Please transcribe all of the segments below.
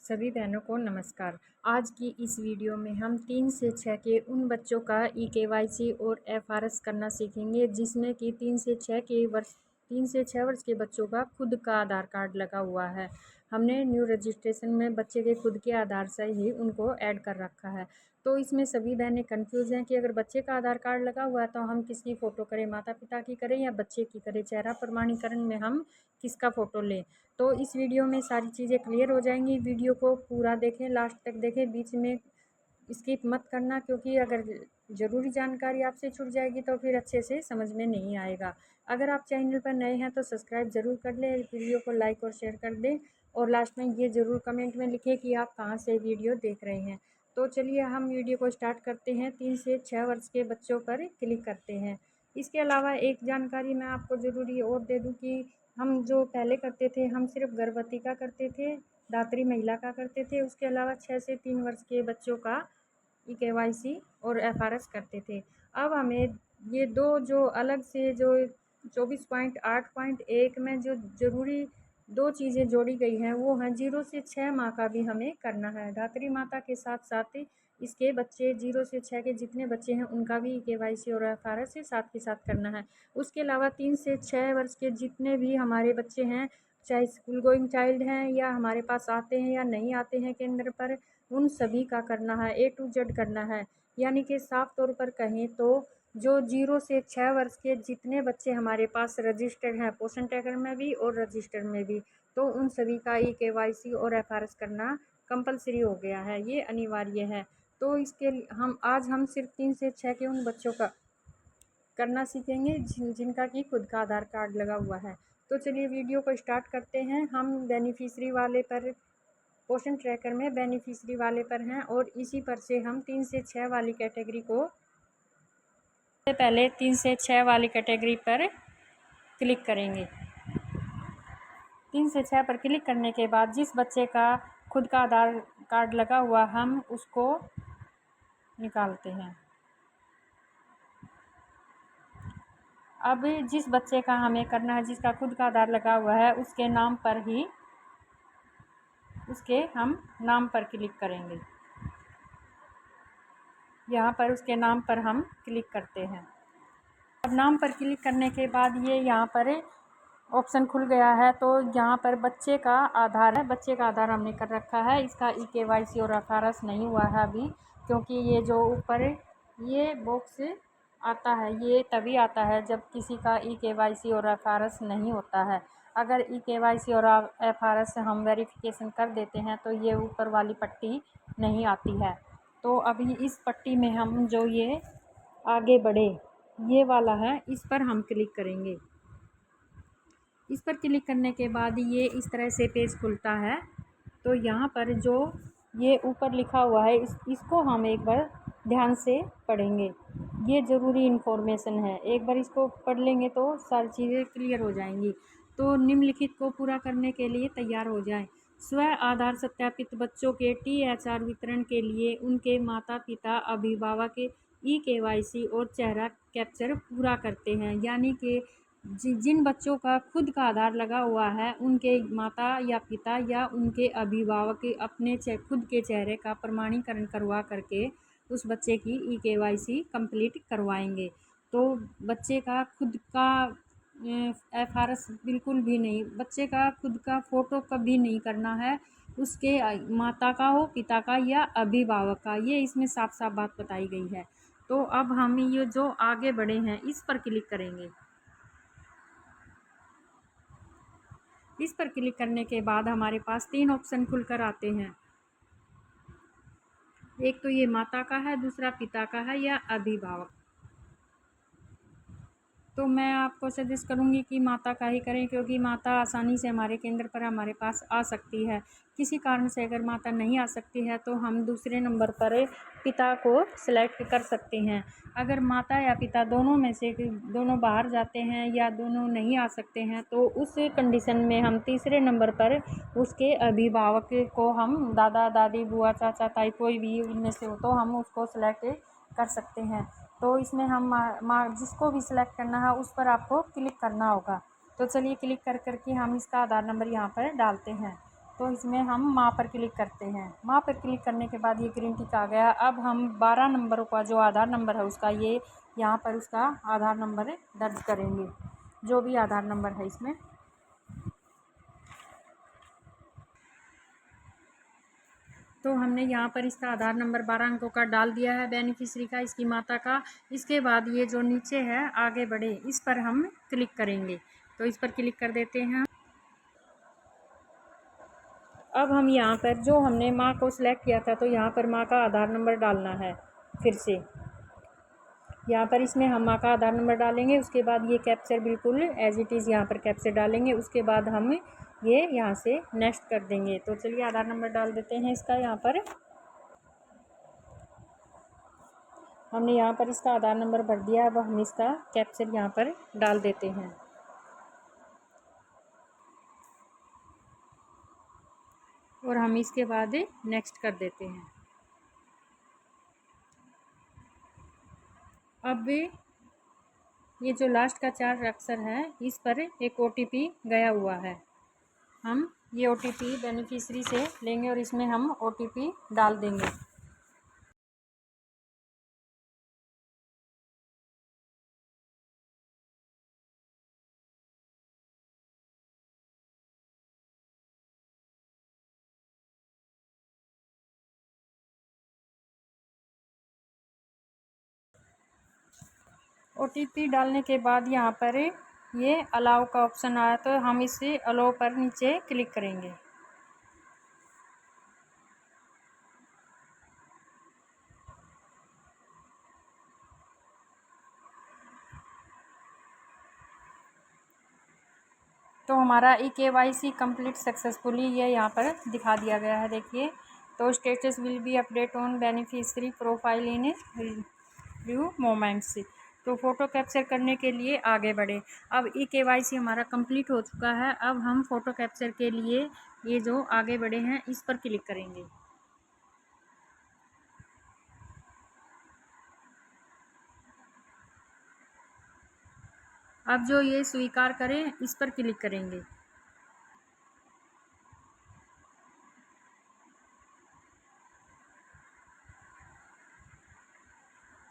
सभी बहनों को नमस्कार। आज की इस वीडियो में हम 3 से 6 के उन बच्चों का ई-केवाईसी और एफआरएस करना सीखेंगे जिसमें कि 3 से 6 वर्ष के बच्चों का खुद का आधार कार्ड लगा हुआ है। हमने न्यू रजिस्ट्रेशन में बच्चे के खुद के आधार से ही उनको ऐड कर रखा है। तो इसमें सभी बहनें कंफ्यूज हैं कि अगर बच्चे का आधार कार्ड लगा हुआ है तो हम किसकी फ़ोटो करें, माता पिता की करें या बच्चे की करें, चेहरा प्रमाणीकरण में हम किसका फ़ोटो लें। तो इस वीडियो में सारी चीज़ें क्लियर हो जाएंगी। वीडियो को पूरा देखें, लास्ट तक देखें, बीच में स्किप मत करना क्योंकि अगर ज़रूरी जानकारी आपसे छूट जाएगी तो फिर अच्छे से समझ में नहीं आएगा। अगर आप चैनल पर नए हैं तो सब्सक्राइब ज़रूर कर लें, वीडियो को लाइक और शेयर कर दें और लास्ट में ये ज़रूर कमेंट में लिखें कि आप कहाँ से वीडियो देख रहे हैं। तो चलिए हम वीडियो को स्टार्ट करते हैं। 3 से 6 वर्ष के बच्चों पर क्लिक करते हैं। इसके अलावा एक जानकारी मैं आपको ज़रूरी और दे दूँ कि हम जो पहले करते थे हम सिर्फ गर्भवती का करते थे, दात्री महिला का करते थे। उसके अलावा 6 से 3 वर्ष के बच्चों का ई-केवाईसी और एफआरएस करते थे। अब हमें ये दो जो अलग से जो 24.8.1 में जो ज़रूरी 2 चीज़ें जोड़ी गई हैं वो हैं 0 से 6 माह का भी हमें करना है। धात्री माता के साथ-साथ इसके बच्चे 0 से 6 के जितने बच्चे हैं उनका भी ई-केवाईसी और एफआरएस साथ के साथ करना है। उसके अलावा 3 से 6 वर्ष के जितने भी हमारे बच्चे हैं, चाहे स्कूल गोइंग चाइल्ड हैं या हमारे पास आते हैं या नहीं आते हैं केंद्र पर, उन सभी का करना है, ए टू जेड करना है। यानी कि साफ तौर पर कहें तो जो 0 से 6 वर्ष के जितने बच्चे हमारे पास रजिस्टर्ड हैं पोषण ट्रैकर में भी और रजिस्टर में भी, तो उन सभी का ई-केवाईसी और एफआरएस करना कंपलसरी हो गया है, ये अनिवार्य है। तो इसके हम सिर्फ 3 से 6 के उन बच्चों का करना सीखेंगे जिनका कि खुद का आधार कार्ड लगा हुआ है। तो चलिए वीडियो को स्टार्ट करते हैं। हम बेनिफिशरी वाले पर पोषण ट्रैकर में बेनिफिशरी वाले पर हैं और इसी पर से हम 3 से 6 वाली कैटेगरी को पहले 3 से 6 वाली कैटेगरी पर क्लिक करेंगे। 3 से 6 पर क्लिक करने के बाद जिस बच्चे का खुद का आधार कार्ड लगा हुआ हम उसको निकालते हैं। अब जिस बच्चे का हमें करना है, जिसका खुद का आधार लगा हुआ है, उसके नाम पर ही उसके हम नाम पर क्लिक करेंगे। यहाँ पर उसके नाम पर हम क्लिक करते हैं। अब नाम पर क्लिक करने के बाद ये यहाँ पर ऑप्शन खुल गया है। तो यहाँ पर बच्चे का आधार है, बच्चे का आधार हमने कर रखा है। इसका ई-केवाईसी और एफआरएस नहीं हुआ है अभी, क्योंकि ये जो ऊपर ये बॉक्स आता है ये तभी आता है जब किसी का ई-केवाईसी और एफआरएस नहीं होता है। अगर ई-केवाईसी और एफआरएस हम वेरिफिकेशन कर देते हैं तो ये ऊपर वाली पट्टी नहीं आती है। तो अभी इस पट्टी में हम जो ये आगे बढ़े ये वाला है, इस पर हम क्लिक करेंगे। इस पर क्लिक करने के बाद ये इस तरह से पेज खुलता है। तो यहाँ पर जो ये ऊपर लिखा हुआ है इसको हम एक बार ध्यान से पढ़ेंगे। ये ज़रूरी इन्फॉर्मेशन है, एक बार इसको पढ़ लेंगे तो सारी चीज़ें क्लियर हो जाएंगी। तो निम्नलिखित को पूरा करने के लिए तैयार हो जाएं। स्व आधार सत्यापित बच्चों के टीएचआर वितरण के लिए उनके माता पिता अभिभावक ई-केवाईसी और चेहरा कैप्चर पूरा करते हैं। यानी कि जिन बच्चों का खुद का आधार लगा हुआ है उनके माता या पिता या उनके अभिभावक अपने खुद के चेहरे का प्रमाणीकरण करवा करके उस बच्चे की ई-केवाईसी कंप्लीट करवाएंगे। तो बच्चे का खुद का एफआरएस बिल्कुल भी नहीं, बच्चे का खुद का फ़ोटो कभी नहीं करना है, उसके माता का हो, पिता का या अभिभावक का, ये इसमें साफ साफ बात बताई गई है। तो अब हम ये जो आगे बढ़े हैं इस पर क्लिक करेंगे। इस पर क्लिक करने के बाद हमारे पास 3 ऑप्शन खुलकर आते हैं। एक तो ये माता का है, दूसरा पिता का है या अभिभावक। तो मैं आपको सजेस्ट करूँगी कि माता का ही करें, क्योंकि माता आसानी से हमारे केंद्र पर हमारे पास आ सकती है। किसी कारण से अगर माता नहीं आ सकती है तो हम दूसरे नंबर पर पिता को सिलेक्ट कर सकते हैं। अगर माता या पिता दोनों में से दोनों बाहर जाते हैं या दोनों नहीं आ सकते हैं तो उस कंडीशन में हम तीसरे नंबर पर उसके अभिभावक को हम दादा दादी बुआ चाचा ताई कोई भी उनमें से हो तो हम उसको सिलेक्ट कर सकते हैं। तो इसमें हम जिसको भी सिलेक्ट करना है उस पर आपको क्लिक करना होगा। तो चलिए क्लिक कर करके हम इसका आधार नंबर यहाँ पर डालते हैं। तो इसमें हम माँ पर क्लिक करते हैं। माँ पर क्लिक करने के बाद ये ग्रीन टिक आ गया। अब हम 12 नंबरों का जो आधार नंबर है उसका ये यहाँ पर उसका आधार नंबर दर्ज करेंगे, जो भी आधार नंबर है इसमें। तो हमने यहाँ पर इसका आधार नंबर 12 अंकों का डाल दिया है बेनिफिशरी का, इसकी माता का। इसके बाद ये जो नीचे है आगे बढ़े, इस पर हम क्लिक करेंगे। तो इस पर क्लिक कर देते हैं। अब हम यहाँ पर जो हमने माँ को सिलेक्ट किया था, तो यहाँ पर माँ का आधार नंबर डालना है। फिर से यहाँ पर इसमें हम माँ का आधार नंबर डालेंगे। उसके बाद ये कैप्चर बिल्कुल एज इट इज़ यहाँ पर कैप्चर डालेंगे। उसके बाद हम ये यहाँ से नेक्स्ट कर देंगे। तो चलिए आधार नंबर डाल देते हैं इसका। यहाँ पर हमने यहाँ पर इसका आधार नंबर भर दिया। अब हम इसका कैप्चर यहाँ पर डाल देते हैं और हम इसके बाद नेक्स्ट कर देते हैं। अब ये जो लास्ट का 4 अक्षर है, इस पर एक OTP गया हुआ है। हम ये OTP बेनिफिशरी से लेंगे और इसमें हम OTP डाल देंगे। OTP डालने के बाद यहाँ पर ये अलाउ का ऑप्शन आया, तो हम इसे अलाउ पर नीचे क्लिक करेंगे। तो हमारा eKYC कंप्लीट सक्सेसफुली ये यहाँ पर दिखा दिया गया है। देखिए, तो status will be update on beneficiary profile in review moments. तो फ़ोटो कैप्चर करने के लिए आगे बढ़े। अब eKYC हमारा कंप्लीट हो चुका है। अब हम फ़ोटो कैप्चर के लिए ये जो आगे बढ़े हैं इस पर क्लिक करेंगे। अब जो ये स्वीकार करें इस पर क्लिक करेंगे।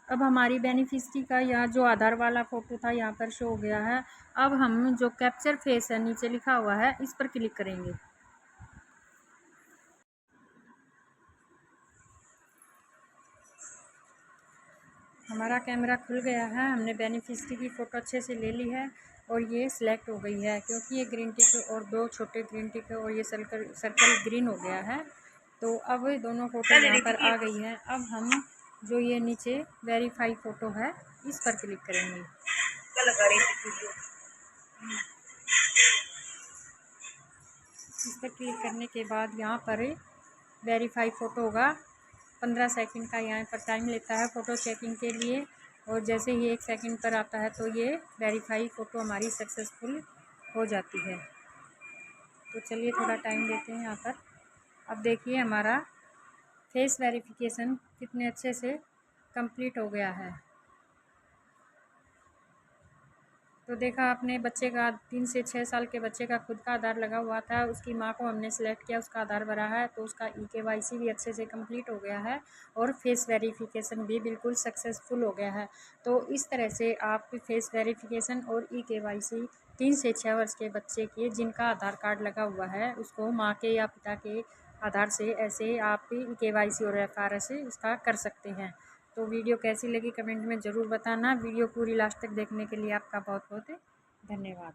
अब हमारी बेनिफिशरी का यहाँ जो आधार वाला फ़ोटो था यहाँ पर शो हो गया है। अब हम जो कैप्चर फेस है नीचे लिखा हुआ है इस पर क्लिक करेंगे। हमारा कैमरा खुल गया है। हमने बेनिफिशरी की फ़ोटो अच्छे से ले ली है और ये सिलेक्ट हो गई है, क्योंकि ये ग्रीन टिक और 2 छोटे ग्रीन टिक और ये सर्कल ग्रीन हो गया है। तो अब दोनों फ़ोटो यहाँ पर आ गई है। अब हम जो ये नीचे वेरीफाई फ़ोटो है इस पर क्लिक करेंगे। इस पर क्लिक करने के बाद यहाँ पर वेरीफाई फ़ोटो होगा। 15 सेकंड का यहाँ पर टाइम लेता है फ़ोटो चेकिंग के लिए, और जैसे ही 1 सेकंड पर आता है तो ये वेरीफाई फ़ोटो हमारी सक्सेसफुल हो जाती है। तो चलिए थोड़ा टाइम देते हैं यहाँ पर। अब देखिए हमारा फेस वेरिफिकेशन कितने अच्छे से कंप्लीट हो गया है। तो देखा आपने, बच्चे का 3 से 6 साल के बच्चे का खुद का आधार लगा हुआ था, उसकी माँ को हमने सेलेक्ट किया, उसका आधार भरा है, तो उसका eKYC भी अच्छे से कंप्लीट हो गया है और फेस वेरिफिकेशन भी बिल्कुल सक्सेसफुल हो गया है। तो इस तरह से आप फेस वेरिफिकेशन और eKYC 3 से 6 वर्ष के बच्चे के जिनका आधार कार्ड लगा हुआ है उसको माँ के या पिता के आधार से ऐसे आप eKYC और FRS से उसका कर सकते हैं। तो वीडियो कैसी लगी कमेंट में ज़रूर बताना। वीडियो पूरी लास्ट तक देखने के लिए आपका बहुत बहुत धन्यवाद।